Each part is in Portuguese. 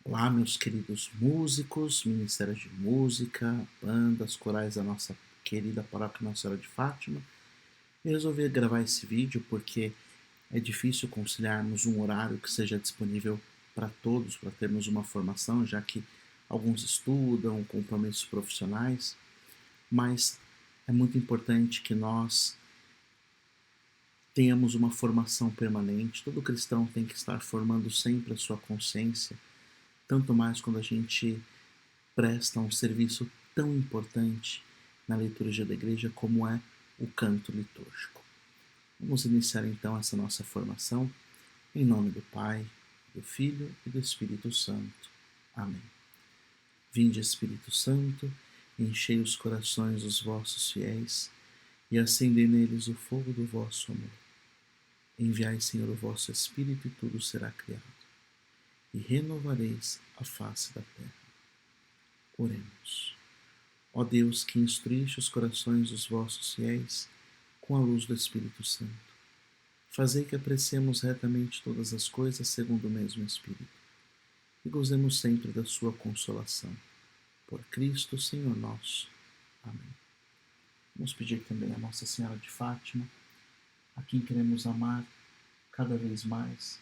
Olá, meus queridos músicos, ministérios de música, bandas, corais da nossa querida paróquia Nossa Senhora de Fátima. Eu resolvi gravar esse vídeo porque é difícil conciliarmos um horário que seja disponível para todos, para termos uma formação, já que alguns estudam, compromissos profissionais, mas é muito importante que nós tenhamos uma formação permanente. Todo cristão tem que estar formando sempre a sua consciência, tanto mais quando a gente presta um serviço tão importante na liturgia da igreja como é o canto litúrgico. Vamos iniciar então essa nossa formação em nome do Pai, do Filho e do Espírito Santo. Amém. Vinde, Espírito Santo, enchei os corações dos vossos fiéis e acendei neles o fogo do vosso amor. Enviai, Senhor, o vosso Espírito e tudo será criado, e renovareis a face da terra. Oremos. Ó Deus, que instruíste os corações dos vossos fiéis com a luz do Espírito Santo, fazei que apreciemos retamente todas as coisas segundo o mesmo Espírito e gozemos sempre da sua consolação. Por Cristo, Senhor nosso. Amém. Vamos pedir também a Nossa Senhora de Fátima, a quem queremos amar cada vez mais,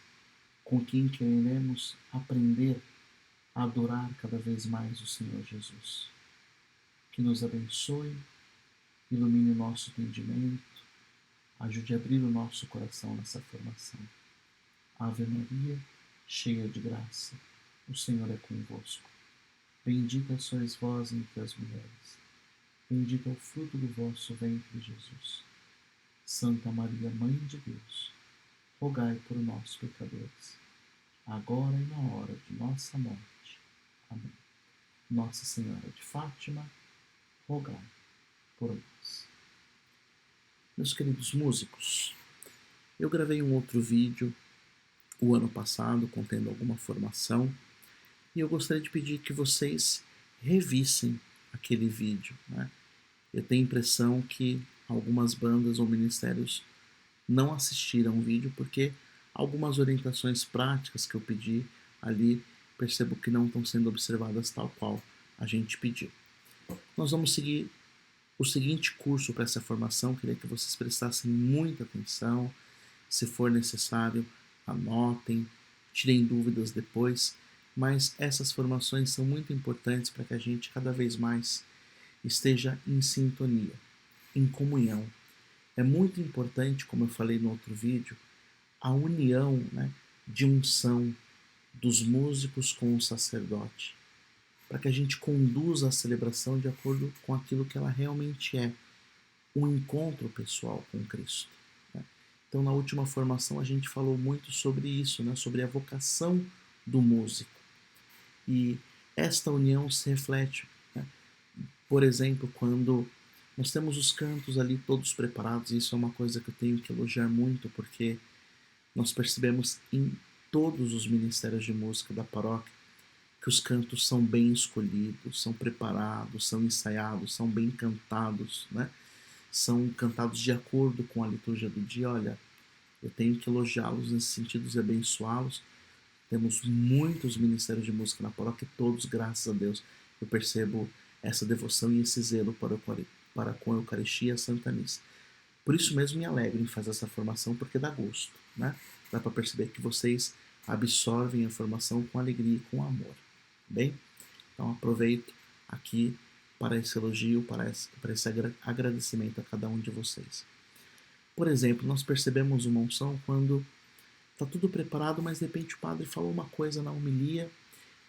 com quem queremos aprender a adorar cada vez mais o Senhor Jesus. Que nos abençoe, ilumine o nosso entendimento, ajude a abrir o nosso coração nessa formação. Ave Maria, cheia de graça, o Senhor é convosco. Bendita sois vós entre as mulheres. Bendito é o fruto do vosso ventre, Jesus. Santa Maria, Mãe de Deus, rogai por nós, pecadores, agora e na hora de nossa morte. Amém. Nossa Senhora de Fátima, rogai por nós. Meus queridos músicos, eu gravei um outro vídeo o ano passado contendo alguma formação e eu gostaria de pedir que vocês revissem aquele vídeo, né? Eu tenho a impressão que algumas bandas ou ministérios não assistiram o vídeo porque algumas orientações práticas que eu pedi ali percebo que não estão sendo observadas tal qual a gente pediu. Nós vamos seguir o seguinte curso para essa formação, queria que vocês prestassem muita atenção, se for necessário, anotem, tirem dúvidas depois, mas essas formações são muito importantes para que a gente cada vez mais esteja em sintonia, em comunhão. É muito importante, como eu falei no outro vídeo, a união, né, de unção dos músicos com o sacerdote, para que a gente conduza a celebração de acordo com aquilo que ela realmente é, um encontro pessoal com Cristo. Né? Então, na última formação, a gente falou muito sobre isso, né? Sobre a vocação do músico. E esta união se reflete, né? Por exemplo, quando nós temos os cantos ali todos preparados, e isso é uma coisa que eu tenho que elogiar muito, porque nós percebemos em todos os ministérios de música da paróquia que os cantos são bem escolhidos, são preparados, são ensaiados, são bem cantados, né? São cantados de acordo com a liturgia do dia. Olha, eu tenho que elogiá-los nesse sentido e abençoá-los. Temos muitos ministérios de música na paróquia, todos, graças a Deus, eu percebo essa devoção e esse zelo para com a Eucaristia e a Santa Missa. Por isso mesmo me alegro em fazer essa formação, porque dá gosto, né? Dá para perceber que vocês absorvem a formação com alegria e com amor. Bem? Então aproveito aqui para esse elogio, para esse agradecimento a cada um de vocês. Por exemplo, nós percebemos uma unção quando está tudo preparado, mas de repente o padre falou uma coisa na homilia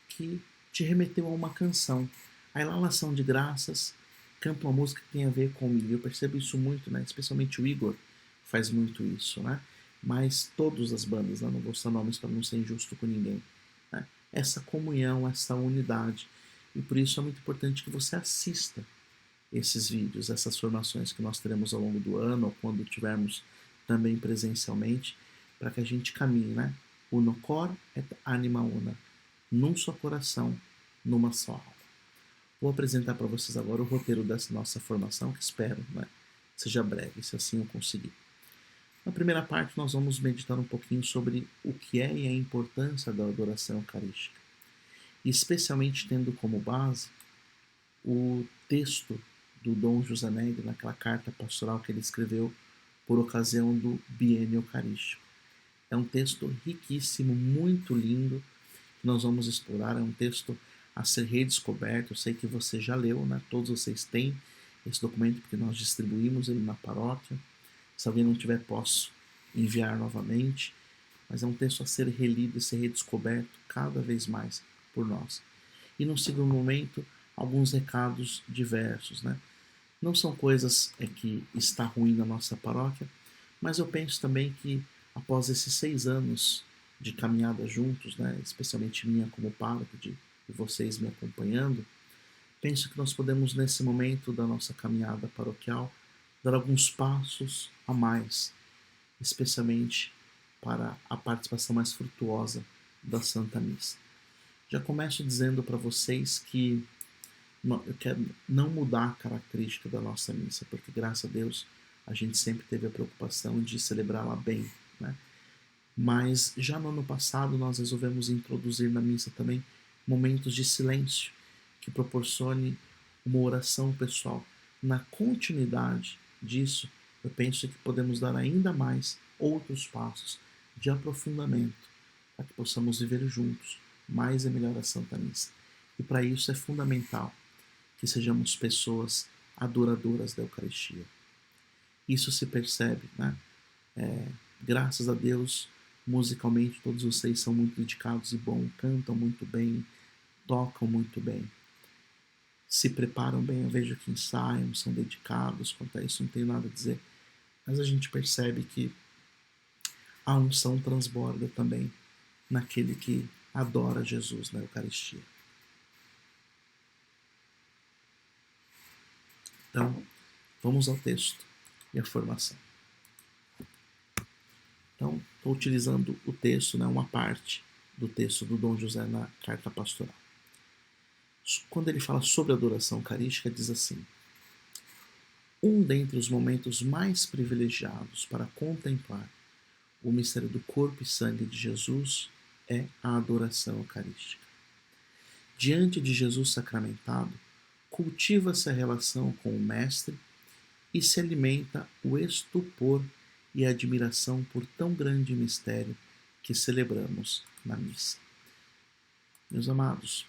que te remeteu a uma canção. Aí lá na ação de graças, canta uma música que tem a ver com homilia. Eu percebo isso muito, né? Especialmente o Igor faz muito isso, né? Mas todas as bandas, né? Não vou citar nomes para não ser injusto com ninguém. Né? Essa comunhão, essa unidade. E por isso é muito importante que você assista esses vídeos, essas formações que nós teremos ao longo do ano, ou quando tivermos também presencialmente, para que a gente caminhe, né? Uno cor et anima una, num só coração, numa só alma. Vou apresentar para vocês agora o roteiro dessa nossa formação, que espero, né, seja breve, se assim eu conseguir. Na primeira parte, nós vamos meditar um pouquinho sobre o que é e a importância da adoração eucarística. especialmente tendo como base o texto do Dom José Negri, naquela carta pastoral que ele escreveu por ocasião do Biênio Eucarístico. É um texto riquíssimo, muito lindo, que nós vamos explorar. É um texto a ser redescoberto. Eu sei que você já leu, né? Todos vocês têm esse documento, porque nós distribuímos ele na paróquia. Se alguém não tiver, posso enviar novamente. Mas é um texto a ser relido e ser redescoberto cada vez mais por nós. E no segundo momento, alguns recados diversos, né? Não são coisas que está ruim na nossa paróquia, mas eu penso também que após esses 6 anos de caminhada juntos, né, especialmente minha como pároco, de vocês me acompanhando, penso que nós podemos, nesse momento da nossa caminhada paroquial, dar alguns passos a mais, especialmente para a participação mais frutuosa da Santa Missa. Já começo dizendo para vocês que eu quero não mudar a característica da nossa missa, porque graças a Deus a gente sempre teve a preocupação de celebrá-la bem, né? Mas já no ano passado nós resolvemos introduzir na missa também momentos de silêncio que proporcione uma oração pessoal. Na continuidade disso, eu penso que podemos dar ainda mais outros passos de aprofundamento para que possamos viver juntos mais e melhor a Santa Missa. E para isso é fundamental que sejamos pessoas adoradoras da Eucaristia. Isso se percebe, né? Graças a Deus, musicalmente todos vocês são muito dedicados e bons, cantam muito bem, tocam muito bem, se preparam bem. Eu vejo que ensaiam, são dedicados. Quanto a isso não tenho nada a dizer, mas a gente percebe que a unção transborda também naquele que adora Jesus na Eucaristia. Então, vamos ao texto e à formação. Então, estou utilizando o texto, né, uma parte do texto do Dom José na Carta Pastoral. Quando ele fala sobre a adoração eucarística, diz assim: um dentre os momentos mais privilegiados para contemplar o mistério do corpo e sangue de Jesus é a adoração eucarística. Diante de Jesus sacramentado, cultiva-se a relação com o Mestre e se alimenta o estupor e a admiração por tão grande mistério que celebramos na missa. Meus amados,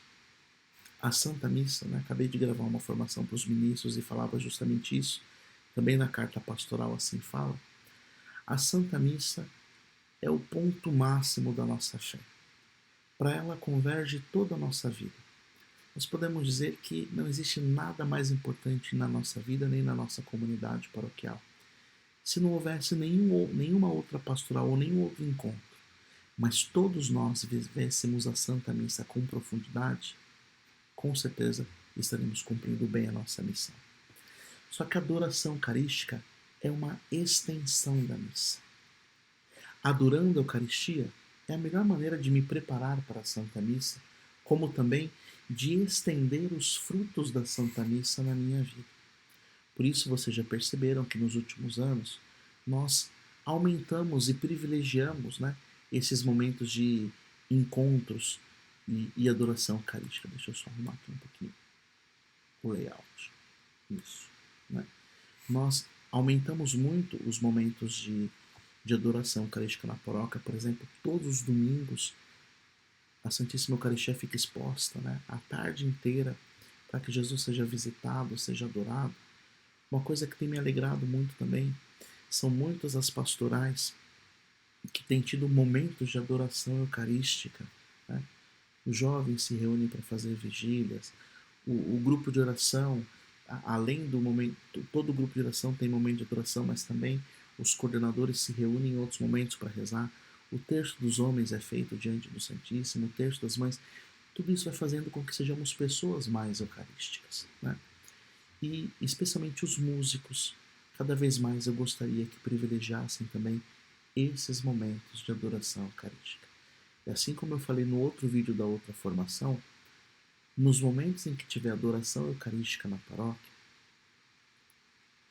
a Santa Missa, né, acabei de gravar uma formação para os ministros e falava justamente isso, também na carta pastoral assim fala. A Santa Missa é o ponto máximo da nossa fé. Para ela converge toda a nossa vida. Nós podemos dizer que não existe nada mais importante na nossa vida nem na nossa comunidade paroquial se não houvesse nenhuma outra pastoral ou nenhum outro encontro, mas todos nós vivêssemos a Santa Missa com profundidade, com certeza estaremos cumprindo bem a nossa missão. Só que a adoração eucarística é uma extensão da missa. Adorando a Eucaristia é a melhor maneira de me preparar para a Santa Missa, como também de estender os frutos da Santa Missa na minha vida. Por isso vocês já perceberam que nos últimos anos nós aumentamos e privilegiamos, né, esses momentos de encontros e adoração eucarística. Deixa eu só arrumar aqui um pouquinho o layout. Isso. Né? Nós aumentamos muito os momentos de adoração eucarística na paróquia. Por exemplo, todos os domingos a Santíssima Eucaristia fica exposta, né, a tarde inteira para que Jesus seja visitado, seja adorado. Uma coisa que tem me alegrado muito também são muitas as pastorais que têm tido momentos de adoração eucarística. Né? Os jovens se reúnem para fazer vigílias, o grupo de oração, além do momento, todo o grupo de oração tem momento de adoração, mas também os coordenadores se reúnem em outros momentos para rezar. O terço dos homens é feito diante do Santíssimo, o terço das mães. Tudo isso vai fazendo com que sejamos pessoas mais eucarísticas. Né? E especialmente os músicos, cada vez mais eu gostaria que privilegiassem também esses momentos de adoração eucarística. E assim como eu falei no outro vídeo da outra formação, nos momentos em que tiver adoração eucarística na paróquia,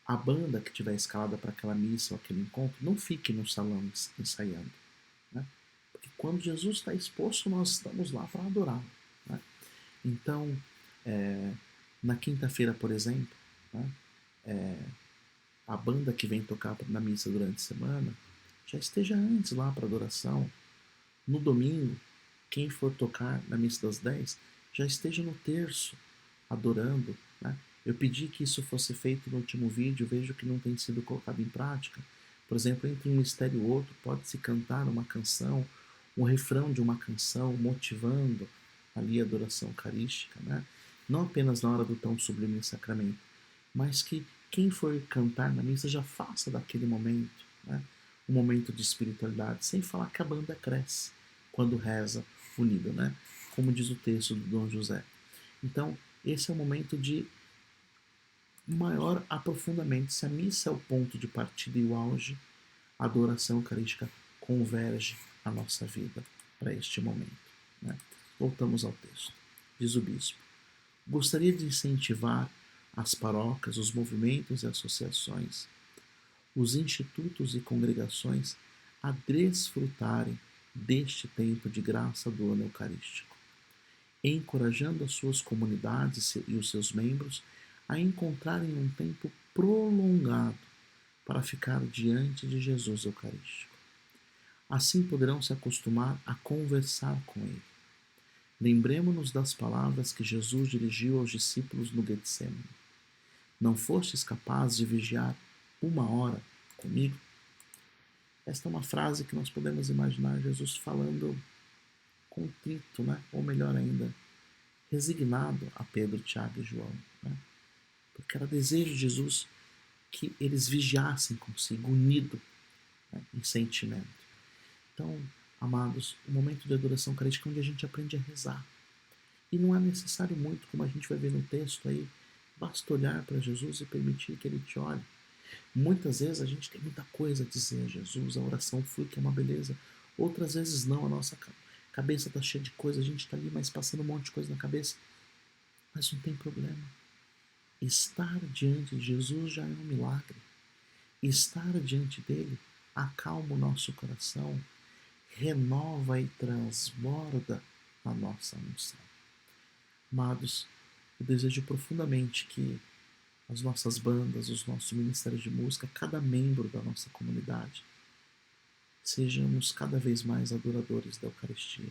a banda que tiver escalada para aquela missa ou aquele encontro, não fique no salão ensaiando. Né? Porque quando Jesus está exposto, nós estamos lá para adorá-lo. Né? Então, na quinta-feira, por exemplo, né, a banda que vem tocar na missa durante a semana já esteja antes lá para adoração. No domingo, quem for tocar na missa das 10 já esteja no terço, adorando. Né? Eu pedi que isso fosse feito no último vídeo, vejo que não tem sido colocado em prática. Por exemplo, entre um mistério e outro, pode-se cantar uma canção, um refrão de uma canção, motivando ali a adoração eucarística. Né? Não apenas na hora do tão sublime sacramento, mas que quem for cantar na missa já faça daquele momento, né? Um momento de espiritualidade, sem falar que a banda cresce quando reza unido, né? Como diz o texto do Dom José. Então, esse é o momento de maior aprofundamento. Se a missa é o ponto de partida e o auge, a adoração eucarística converge a nossa vida para este momento. Né? Voltamos ao texto. Diz o bispo: gostaria de incentivar as paróquias, os movimentos e associações, os institutos e congregações a desfrutarem deste tempo de graça do ano eucarístico, encorajando as suas comunidades e os seus membros a encontrarem um tempo prolongado para ficar diante de Jesus Eucarístico. Assim poderão se acostumar a conversar com Ele. Lembremos-nos das palavras que Jesus dirigiu aos discípulos no Getsemane: não fostes capazes de vigiar 1 hora comigo? Esta é uma frase que nós podemos imaginar Jesus falando contrito, né? Ou melhor ainda, resignado a Pedro, Tiago e João. Né? Porque era desejo de Jesus que eles vigiassem consigo, unido, né, em sentimento. Então, amados, o momento de adoração eucarística é onde a gente aprende a rezar. E não é necessário muito, como a gente vai ver no texto aí, basta olhar para Jesus e permitir que Ele te olhe. Muitas vezes a gente tem muita coisa a dizer a Jesus, a oração flui, que é uma beleza. Outras vezes não, a nossa cabeça está cheia de coisa, a gente está ali, mas passando um monte de coisa na cabeça. Mas não tem problema. Estar diante de Jesus já é um milagre. Estar diante dele acalma o nosso coração, renova e transborda a nossa unção. Amados, eu desejo profundamente que as nossas bandas, os nossos ministérios de música, cada membro da nossa comunidade, sejamos cada vez mais adoradores da Eucaristia.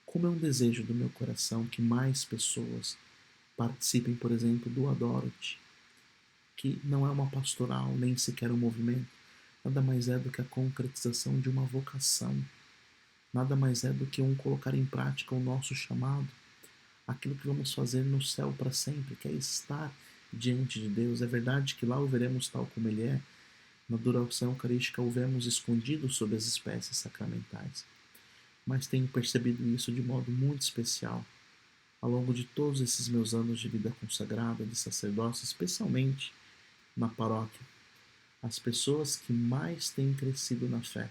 Como é um desejo do meu coração que mais pessoas participem, por exemplo, do Adoro-te, que não é uma pastoral, nem sequer um movimento, nada mais é do que a concretização de uma vocação, nada mais é do que um colocar em prática o nosso chamado, aquilo que vamos fazer no céu para sempre, que é estar diante de Deus. É verdade que lá o veremos tal como Ele é, na adoração eucarística o vemos escondido sob as espécies sacramentais, mas tenho percebido isso de modo muito especial ao longo de todos esses meus anos de vida consagrada, de sacerdócio, especialmente na paróquia. As pessoas que mais têm crescido na fé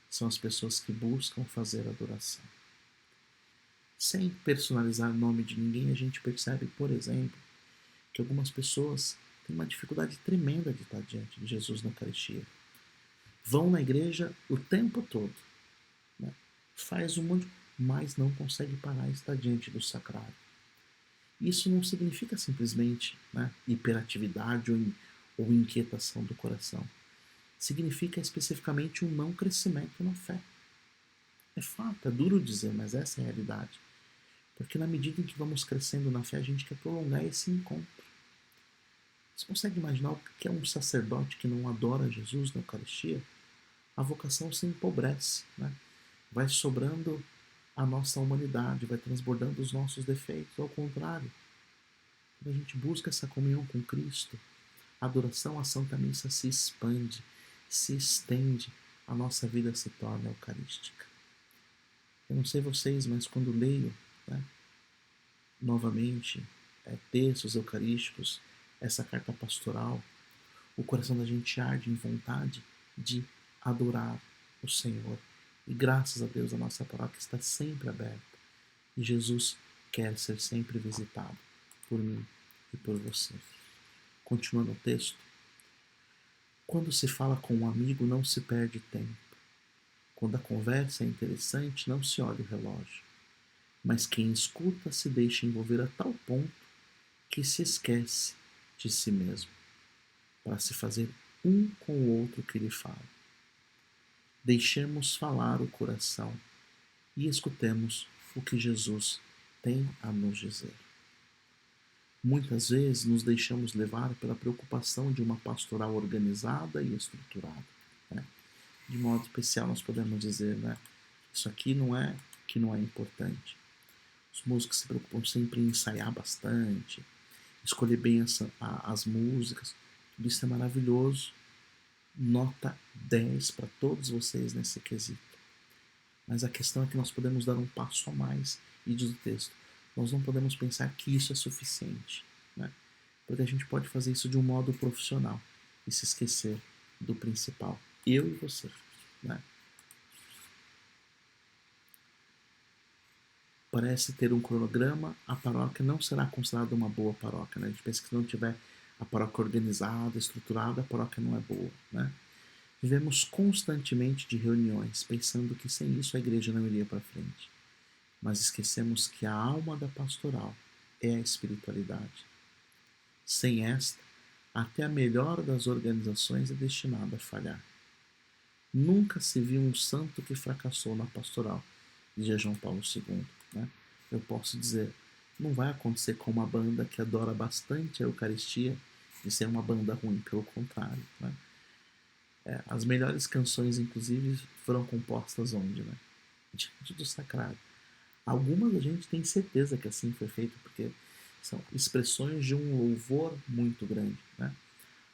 são as pessoas que buscam fazer adoração. Sem personalizar o nome de ninguém, a gente percebe, por exemplo, que algumas pessoas têm uma dificuldade tremenda de estar diante de Jesus na Eucaristia. Vão na igreja o tempo todo, né? Faz um monte, mas não consegue parar e estar diante do sacrário. Isso não significa simplesmente, né, hiperatividade ou inquietação do coração. Significa especificamente um não crescimento na fé. É fato, é duro dizer, mas essa é a realidade. Porque na medida em que vamos crescendo na fé, a gente quer prolongar esse encontro. Você consegue imaginar o que é um sacerdote que não adora Jesus na Eucaristia? A vocação se empobrece, né? Vai sobrando a nossa humanidade, vai transbordando os nossos defeitos. Ao contrário, quando a gente busca essa comunhão com Cristo, a adoração à Santa Missa se expande, se estende, a nossa vida se torna eucarística. Eu não sei vocês, mas quando leio, né, novamente textos eucarísticos, essa carta pastoral, o coração da gente arde em vontade de adorar o Senhor. E graças a Deus a nossa paróquia está sempre aberta. E Jesus quer ser sempre visitado por mim e por você. Continuando o texto. Quando se fala com um amigo, não se perde tempo. Quando a conversa é interessante, não se olha o relógio. mas quem escuta se deixa envolver a tal ponto que se esquece de si mesmo, para se fazer um com o outro que lhe fala. Deixemos falar o coração e escutemos o que Jesus tem a nos dizer. Muitas vezes nos deixamos levar pela preocupação de uma pastoral organizada e estruturada. Né? De modo especial, nós podemos dizer, né? Isso aqui não é que não é importante. Os músicos se preocupam sempre em ensaiar bastante, escolher bem as músicas. Tudo isso é maravilhoso. Nota 10 para todos vocês nesse quesito. Mas a questão é que nós podemos dar um passo a mais. E diz o texto, nós não podemos pensar que isso é suficiente. Né? Porque a gente pode fazer isso de um modo profissional e se esquecer do principal. Eu e você. Né? Parece ter um cronograma, a paróquia não será considerada uma boa paróquia. Né? A gente pensa que se não tiver a paróquia organizada, estruturada, a paróquia não é boa. Né? Vivemos constantemente de reuniões, pensando que sem isso a igreja não iria para frente. Mas esquecemos que a alma da pastoral é a espiritualidade. Sem esta, até a melhor das organizações é destinada a falhar. Nunca se viu um santo que fracassou na pastoral, dizia João Paulo II. Né? Eu posso dizer, não vai acontecer com uma banda que adora bastante a Eucaristia e ser uma banda ruim, pelo contrário. Né? As melhores canções, inclusive, foram compostas onde? Né? Diante do sacrário. Algumas a gente tem certeza que assim foi feito, porque são expressões de um louvor muito grande. Né?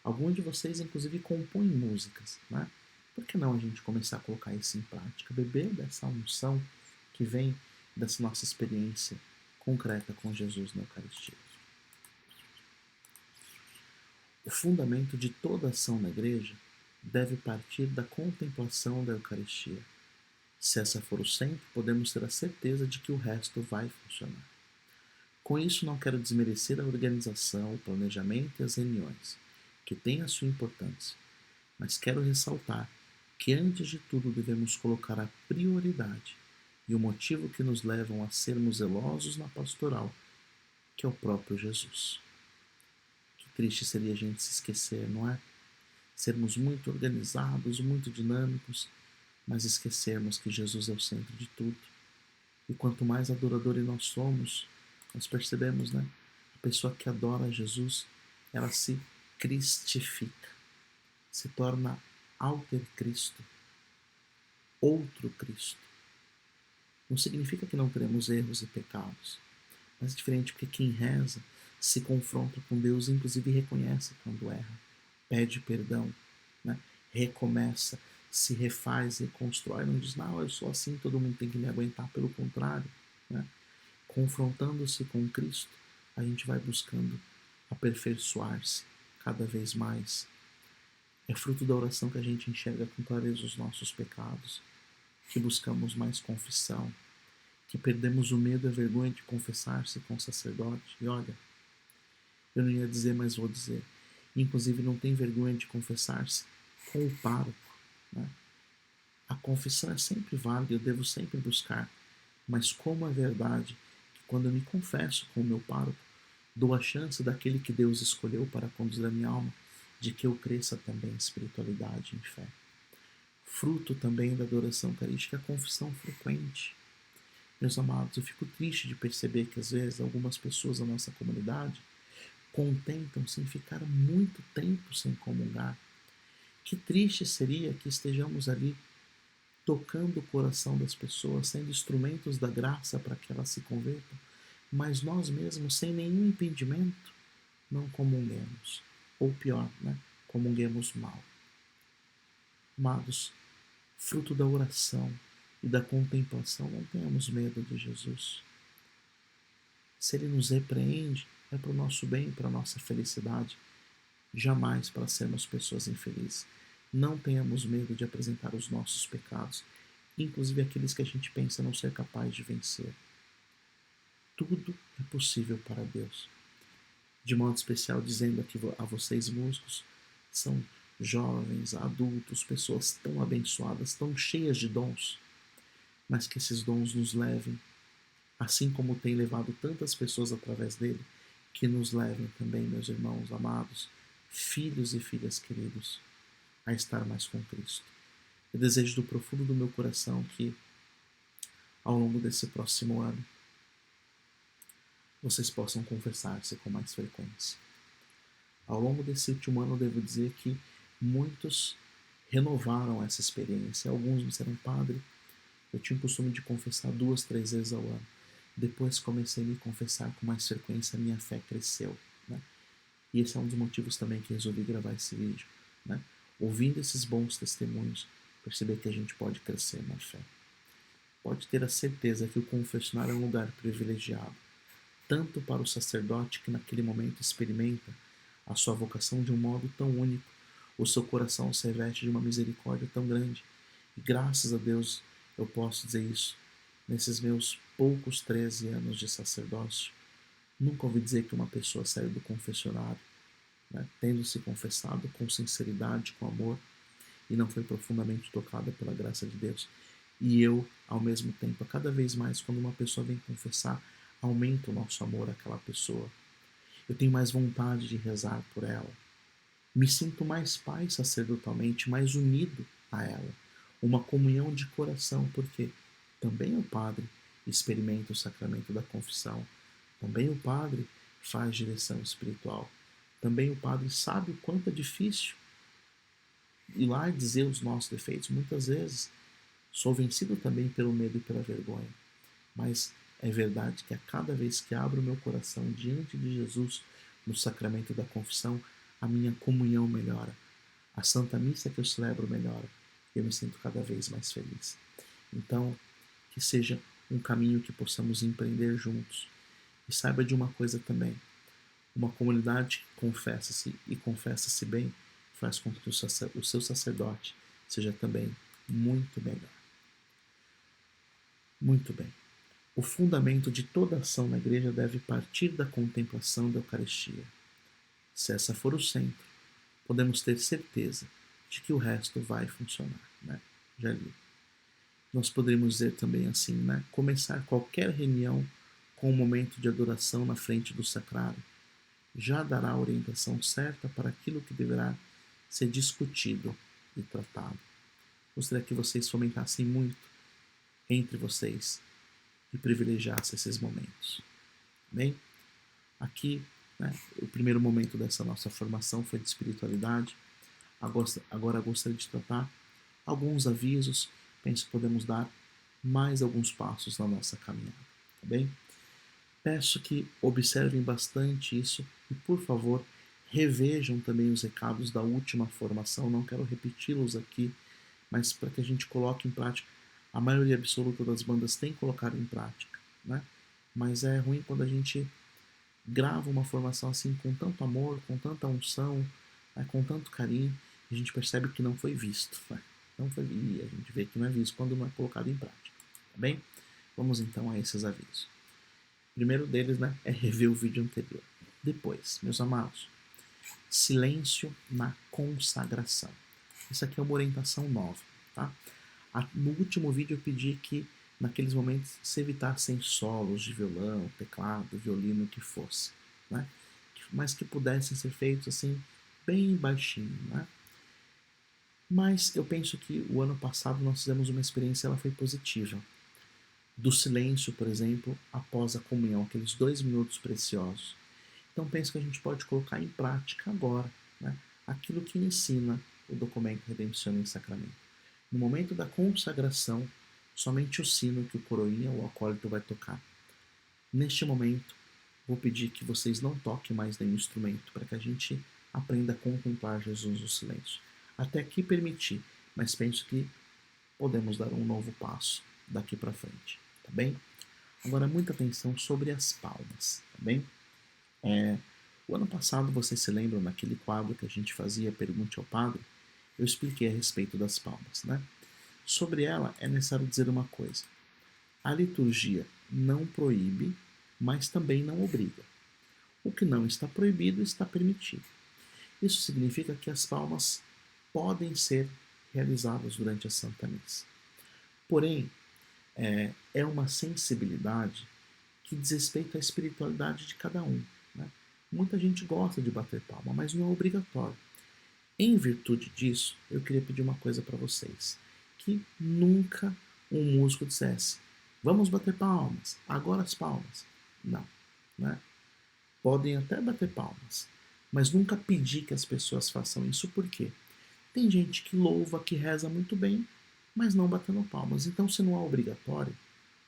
Alguns de vocês, inclusive, compõem músicas. Né? Por que não a gente começar a colocar isso em prática? Beber dessa unção que vem dessa nossa experiência concreta com Jesus na Eucaristia. O fundamento de toda ação na igreja deve partir da contemplação da Eucaristia. Se essa for o centro, podemos ter a certeza de que o resto vai funcionar. Com isso, não quero desmerecer a organização, o planejamento e as reuniões, que têm a sua importância, mas quero ressaltar que, antes de tudo, devemos colocar a prioridade e o motivo que nos levam a sermos zelosos na pastoral, que é o próprio Jesus. Que triste seria a gente se esquecer, não é? Sermos muito organizados, muito dinâmicos, mas esquecermos que Jesus é o centro de tudo. E quanto mais adoradores nós somos, nós percebemos, né? A pessoa que adora Jesus, ela se cristifica, se torna alter Cristo, outro Cristo. Não significa que não teremos erros e pecados, mas é diferente porque quem reza se confronta com Deus, inclusive reconhece quando erra, pede perdão, né? Recomeça, se refaz, reconstrói, não diz, não, eu sou assim, todo mundo tem que me aguentar, pelo contrário. Né? Confrontando-se com Cristo, a gente vai buscando aperfeiçoar-se cada vez mais. É fruto da oração que a gente enxerga com clareza os nossos pecados, que buscamos mais confissão, que perdemos o medo e a vergonha de confessar-se com o sacerdote. E olha, eu não ia dizer, mas vou dizer. Inclusive, não tem vergonha de confessar-se com o pároco. Né? A confissão é sempre válida, eu devo sempre buscar. Mas como é verdade que quando eu me confesso com o meu pároco, dou a chance daquele que Deus escolheu para conduzir a minha alma, de que eu cresça também em espiritualidade e em fé. Fruto também da adoração eucarística é a confissão frequente. Meus amados, eu fico triste de perceber que às vezes algumas pessoas da nossa comunidade contentam-se em ficar muito tempo sem comungar. Que triste seria que estejamos ali tocando o coração das pessoas, sendo instrumentos da graça para que elas se convertam, mas nós mesmos, sem nenhum impedimento, não comunguemos. Ou pior, né? Comunguemos mal. Amados, fruto da oração e da contemplação, não tenhamos medo de Jesus. Se Ele nos repreende, é para o nosso bem, para a nossa felicidade, jamais para sermos pessoas infelizes. Não tenhamos medo de apresentar os nossos pecados, inclusive aqueles que a gente pensa não ser capaz de vencer. Tudo é possível para Deus. De modo especial, dizendo aqui a vocês, músicos, são jovens, adultos, pessoas tão abençoadas, tão cheias de dons, mas que esses dons nos levem assim como tem levado tantas pessoas através dele, que nos levem também, meus irmãos amados, filhos e filhas queridos, a estar mais com Cristo. Eu desejo do profundo do meu coração que, ao longo desse próximo ano, vocês possam confessar-se com mais frequência. Ao longo desse último ano, eu devo dizer que muitos renovaram essa experiência. Alguns me disseram: padre, eu tinha o costume de confessar 2, 3 vezes ao ano. Depois comecei a me confessar com mais frequência, a minha fé cresceu. Né? E esse é um dos motivos também que resolvi gravar esse vídeo. Né? Ouvindo esses bons testemunhos, perceber que a gente pode crescer na fé. Pode ter a certeza que o confessionário é um lugar privilegiado, tanto para o sacerdote que naquele momento experimenta a sua vocação de um modo tão único, o seu coração se reveste de uma misericórdia tão grande. E graças a Deus eu posso dizer isso. Nesses meus poucos 13 anos de sacerdócio, nunca ouvi dizer que uma pessoa saiu do confessionário, né, tendo se confessado com sinceridade, com amor, e não foi profundamente tocada pela graça de Deus. E eu, ao mesmo tempo, cada vez mais, quando uma pessoa vem confessar, aumenta o nosso amor àquela pessoa. Eu tenho mais vontade de rezar por ela. Me sinto mais pai sacerdotalmente, mais unido a ela. Uma comunhão de coração, porque também o padre experimenta o sacramento da confissão. Também o padre faz direção espiritual. Também o padre sabe o quanto é difícil ir lá e dizer os nossos defeitos. Muitas vezes sou vencido também pelo medo e pela vergonha. Mas é verdade que a cada vez que abro meu coração diante de Jesus no sacramento da confissão, a minha comunhão melhora. A Santa Missa que eu celebro melhora. E eu me sinto cada vez mais feliz. Então, que seja um caminho que possamos empreender juntos. E saiba de uma coisa também. Uma comunidade que confessa-se e confessa-se bem faz com que o seu sacerdote seja também muito melhor. Muito bem. O fundamento de toda ação na igreja deve partir da contemplação da Eucaristia. Se essa for o centro, podemos ter certeza de que o resto vai funcionar. Né? Já li. Nós poderíamos dizer também assim, né? Começar qualquer reunião com um momento de adoração na frente do sacrário já dará a orientação certa para aquilo que deverá ser discutido e tratado. Gostaria que vocês fomentassem muito entre vocês e privilegiassem esses momentos. Bem, aqui, né, o primeiro momento dessa nossa formação foi de espiritualidade. Agora gostaria de tratar alguns avisos. Penso que podemos dar mais alguns passos na nossa caminhada. Tá bem? Peço que observem bastante isso e, por favor, revejam também os recados da última formação. Não quero repeti-los aqui, mas para que a gente coloque em prática. A maioria absoluta das bandas tem colocado em prática, né? Mas é ruim quando a gente grava uma formação assim com tanto amor, com tanta unção, né, com tanto carinho, e a gente percebe que não foi visto. Né? Não foi, e a gente vê que não é visto quando não é colocado em prática. Tá bem? Vamos então a esses avisos. O primeiro deles, né, é rever o vídeo anterior. Depois, meus amados, silêncio na consagração. Isso aqui é uma orientação nova. Tá? No último vídeo eu pedi que naqueles momentos se evitassem solos de violão, teclado, violino, o que fosse, né? Mas que pudessem ser feitos assim, bem baixinho, né? Mas eu penso que o ano passado nós fizemos uma experiência, ela foi positiva. Do silêncio, por exemplo, após a comunhão, aqueles 2 minutos preciosos. Então penso que a gente pode colocar em prática agora, né? Aquilo que ensina o documento Redemption em Sacramento. No momento da consagração, somente o sino que o coroinha ou o acólito vai tocar. Neste momento, vou pedir que vocês não toquem mais nenhum instrumento, para que a gente aprenda a contemplar Jesus no silêncio. Até aqui permitir, mas penso que podemos dar um novo passo daqui para frente, tá bem? Agora, muita atenção sobre as palmas, tá bem? O ano passado, vocês se lembram, naquele quadro que a gente fazia Pergunte ao Padre, eu expliquei a respeito das palmas, né? Sobre ela é necessário dizer uma coisa. A liturgia não proíbe, mas também não obriga. O que não está proibido está permitido. Isso significa que as palmas podem ser realizadas durante a Santa Missa. Porém, é uma sensibilidade que diz respeito à espiritualidade de cada um. Né? Muita gente gosta de bater palma, mas não é obrigatório. Em virtude disso, eu queria pedir uma coisa para vocês, que nunca um músico dissesse: vamos bater palmas, agora as palmas. Não, né? Podem até bater palmas, mas nunca pedir que as pessoas façam isso. Por quê? Tem gente que louva, que reza muito bem, mas não batendo palmas. Então, se não é obrigatório,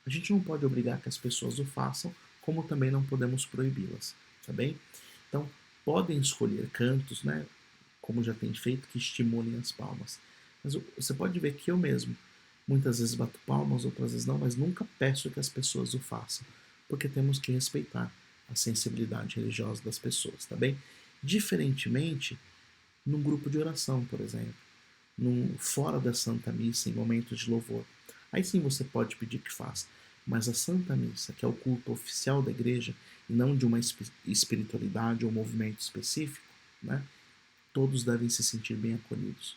a gente não pode obrigar que as pessoas o façam, como também não podemos proibi-las, tá bem? Então, podem escolher cantos, né, como já tem feito, que estimulem as palmas. Mas você pode ver que eu mesmo, muitas vezes bato palmas, outras vezes não, mas nunca peço que as pessoas o façam, porque temos que respeitar a sensibilidade religiosa das pessoas, tá bem? Diferentemente, num grupo de oração, por exemplo, fora da Santa Missa, em momentos de louvor. Aí sim você pode pedir que faça. Mas a Santa Missa, que é o culto oficial da igreja, e não de uma espiritualidade ou movimento específico, né, todos devem se sentir bem acolhidos.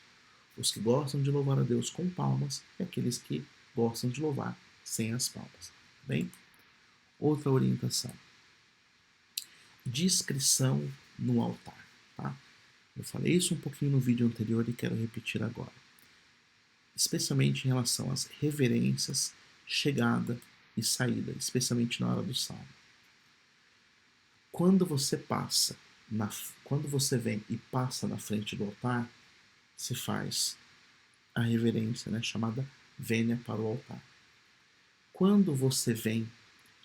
Os que gostam de louvar a Deus com palmas e aqueles que gostam de louvar sem as palmas. Bem? Outra orientação. Discrição no altar. Tá? Eu falei isso um pouquinho no vídeo anterior e quero repetir agora. Especialmente em relação às reverências, chegada e saída, especialmente na hora do salmo. Quando você quando você vem e passa na frente do altar, se faz a reverência, né, chamada vênia para o altar. Quando você vem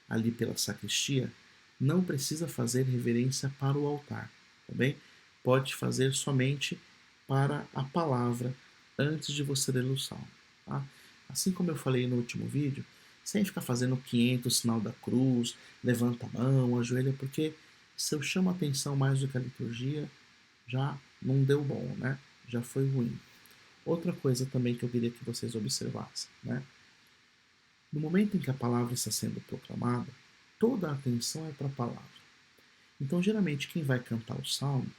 ali pela sacristia, não precisa fazer reverência para o altar, tá bem? Pode fazer somente para a palavra antes de você ler o salmo, tá? Assim como eu falei no último vídeo, sem ficar fazendo 500 sinal da cruz, levanta a mão, ajoelha, porque se eu chamo a atenção mais do que a liturgia, já não deu bom, né? Já foi ruim. Outra coisa também que eu queria que vocês observassem, né? No momento em que a palavra está sendo proclamada, toda a atenção é para a palavra. Então, geralmente, quem vai cantar o salmo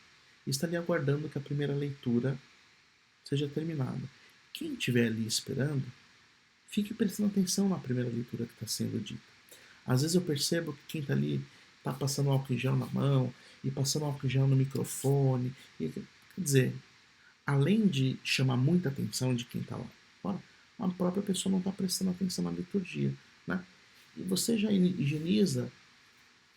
está ali aguardando que a primeira leitura seja terminada. Quem estiver ali esperando, fique prestando atenção na primeira leitura que está sendo dita. Às vezes eu percebo que quem está ali está passando álcool em gel na mão e passando álcool em gel no microfone. Quer dizer, além de chamar muita atenção de quem está lá fora, a própria pessoa não está prestando atenção na liturgia. Né? E você já higieniza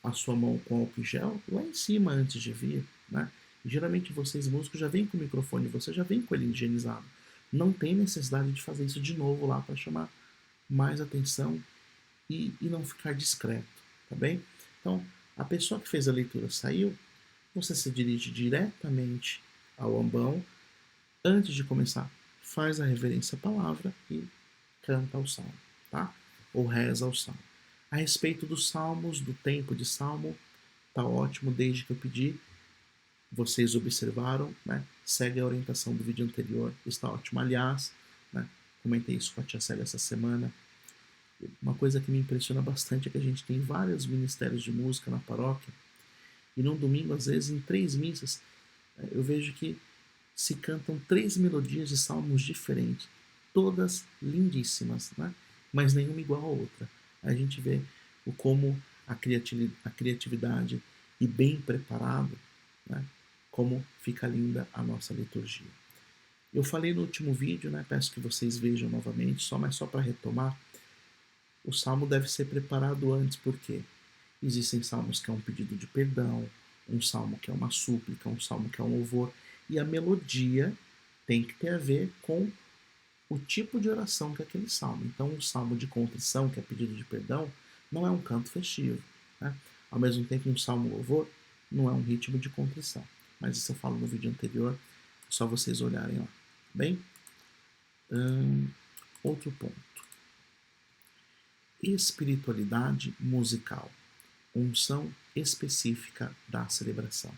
a sua mão com álcool em gel lá em cima antes de vir. Né? E geralmente vocês músicos já vêm com o microfone, você já vem com ele higienizado. Não tem necessidade de fazer isso de novo lá para chamar mais atenção e não ficar discreto, tá bem? Então, a pessoa que fez a leitura saiu, você se dirige diretamente ao ambão, antes de começar, faz a reverência à palavra e canta o salmo, tá? Ou reza o salmo. A respeito dos salmos, do tempo de salmo, tá ótimo, desde que eu pedi, vocês observaram, né? Segue a orientação do vídeo anterior, está ótimo. Aliás, né? Comentei isso com a tia Célia essa semana. Uma coisa que me impressiona bastante é que a gente tem vários ministérios de música na paróquia e num domingo, às vezes, em 3 missas, eu vejo que se cantam 3 melodias de salmos diferentes, todas lindíssimas, né? Mas nenhuma igual a outra. A gente vê como a criatividade e bem preparado, né? Como fica linda a nossa liturgia. Eu falei no último vídeo, né? Peço que vocês vejam novamente, mas só para retomar, o salmo deve ser preparado antes, porque existem salmos que é um pedido de perdão, um salmo que é uma súplica, um salmo que é um louvor, e a melodia tem que ter a ver com o tipo de oração que é aquele salmo. Então, um salmo de contrição, que é pedido de perdão, não é um canto festivo. Né? Ao mesmo tempo, um salmo louvor não é um ritmo de contrição. Mas isso eu falo no vídeo anterior, é só vocês olharem lá. Bem? Outro ponto. Espiritualidade musical. Unção específica da celebração.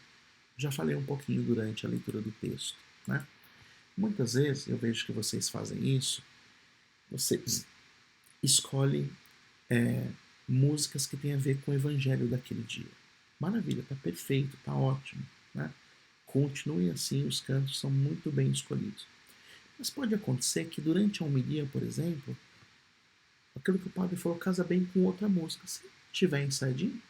Já falei um pouquinho durante a leitura do texto. Né? Muitas vezes eu vejo que vocês fazem isso, vocês escolhem músicas que têm a ver com o evangelho daquele dia. Maravilha, tá perfeito, tá ótimo. Né? Continue assim, os cantos são muito bem escolhidos. Mas pode acontecer que durante a homilia, por exemplo, aquilo que o padre falou casa bem com outra música. Você tiver ensaiadinho,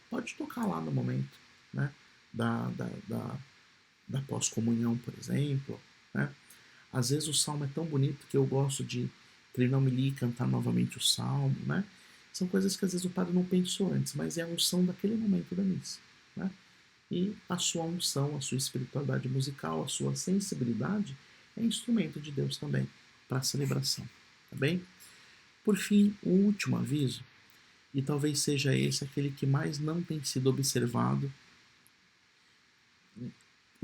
pode tocar lá no momento, né? Da pós-comunhão, por exemplo, né? Às vezes o salmo é tão bonito que eu gosto de treinar e cantar novamente o salmo, né? São coisas que às vezes o padre não pensou antes, mas é a unção daquele momento da missa, né? E a sua unção, a sua espiritualidade musical, a sua sensibilidade é instrumento de Deus também para a celebração, tá bem? Por fim, o último aviso, e talvez seja esse aquele que mais não tem sido observado,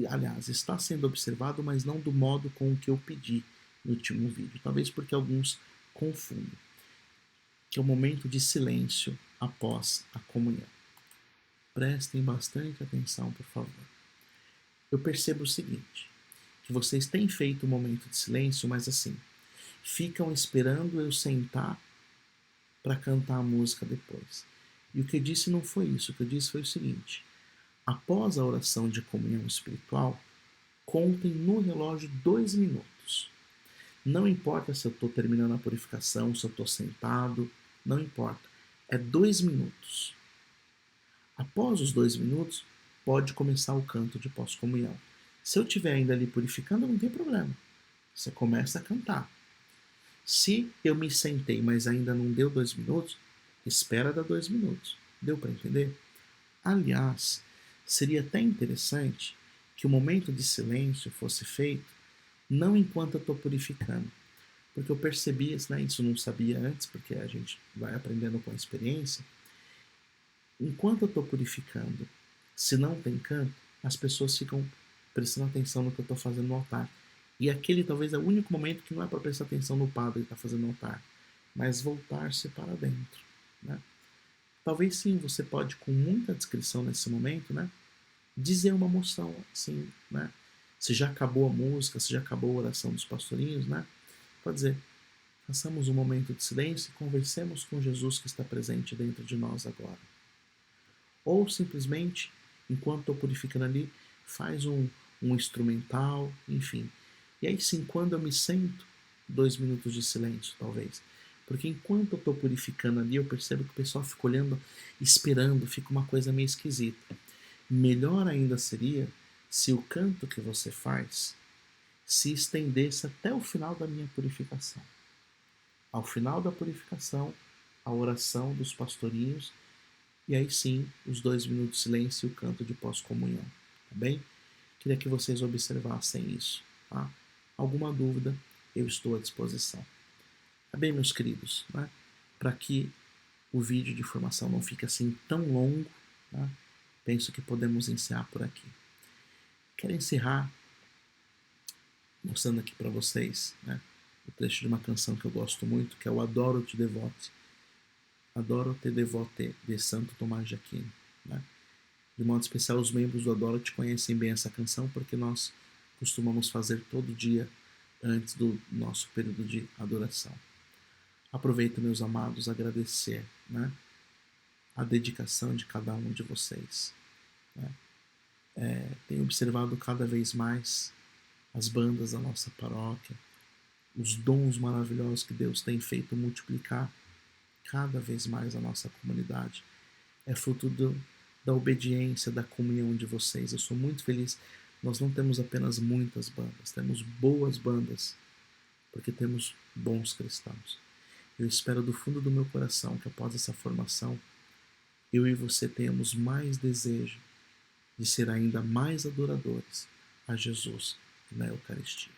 aliás, está sendo observado, mas não do modo com que eu pedi no último vídeo, talvez porque alguns confundem, que é o momento de silêncio após a comunhão. Prestem bastante atenção, por favor. Eu percebo o seguinte, que vocês têm feito um momento de silêncio, mas assim, ficam esperando eu sentar para cantar a música depois. E o que eu disse não foi isso, o que eu disse foi o seguinte, após a oração de comunhão espiritual, contem no relógio 2 minutos. Não importa se eu estou terminando a purificação, se eu estou sentado, não importa. É 2 minutos. Após os 2 minutos, pode começar o canto de pós-comunhão. Se eu estiver ainda ali purificando, não tem problema. Você começa a cantar. Se eu me sentei, mas ainda não deu 2 minutos, espera dar 2 minutos. Deu para entender? Aliás, seria até interessante que o momento de silêncio fosse feito não enquanto eu estou purificando. Porque eu percebi, né, isso não sabia antes, porque a gente vai aprendendo com a experiência. Enquanto eu estou purificando, se não tem canto, as pessoas ficam prestando atenção no que eu estou fazendo no altar. E aquele talvez é o único momento que não é para prestar atenção no padre que está fazendo no altar, mas voltar-se para dentro, né? Talvez sim, você pode, com muita descrição nesse momento, né, dizer uma moção, assim, né? Se já acabou a música, se já acabou a oração dos pastorinhos, né? Pode dizer, façamos um momento de silêncio e conversemos com Jesus que está presente dentro de nós agora. Ou simplesmente, enquanto estou purificando ali, faz um instrumental, enfim. E aí sim, quando eu me sento, 2 minutos de silêncio, talvez. Porque enquanto eu estou purificando ali, eu percebo que o pessoal fica olhando, esperando, fica uma coisa meio esquisita. Melhor ainda seria se o canto que você faz se estendesse até o final da minha purificação. Ao final da purificação, a oração dos pastorinhos, e aí sim, os 2 minutos de silêncio e o canto de pós-comunhão, tá bem? Queria que vocês observassem isso, tá? Alguma dúvida, eu estou à disposição. Tá bem, meus queridos, né? Para que o vídeo de formação não fique assim tão longo, né? Penso que podemos encerrar por aqui. Quero encerrar mostrando aqui para vocês, né, o trecho de uma canção que eu gosto muito, que é o Adoro Te Devote. Adoro Te Devote, de Santo Tomás de Aquino, né? De modo especial, os membros do Adoro Te conhecem bem essa canção, porque nós costumamos fazer todo dia antes do nosso período de adoração. Aproveito, meus amados, agradecer, né, a dedicação de cada um de vocês, né? Tenho observado cada vez mais as bandas da nossa paróquia, os dons maravilhosos que Deus tem feito multiplicar cada vez mais a nossa comunidade. É fruto da obediência, da comunhão de vocês. Eu sou muito feliz. Nós não temos apenas muitas bandas, temos boas bandas, porque temos bons cristãos. Eu espero do fundo do meu coração que após essa formação, eu e você tenhamos mais desejo de ser ainda mais adoradores a Jesus na Eucaristia.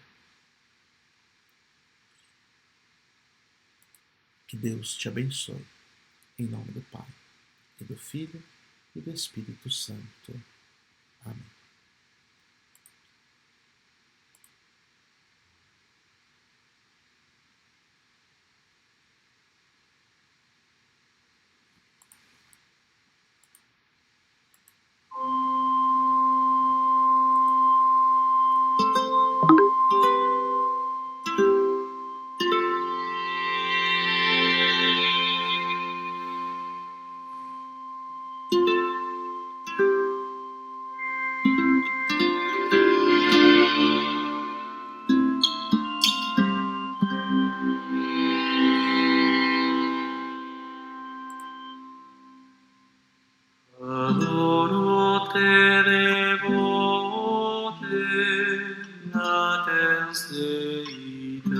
Que Deus te abençoe. Em nome do Pai, e do Filho, e do Espírito Santo. Amém. loro te devote latens Deitas,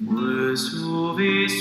quae suvis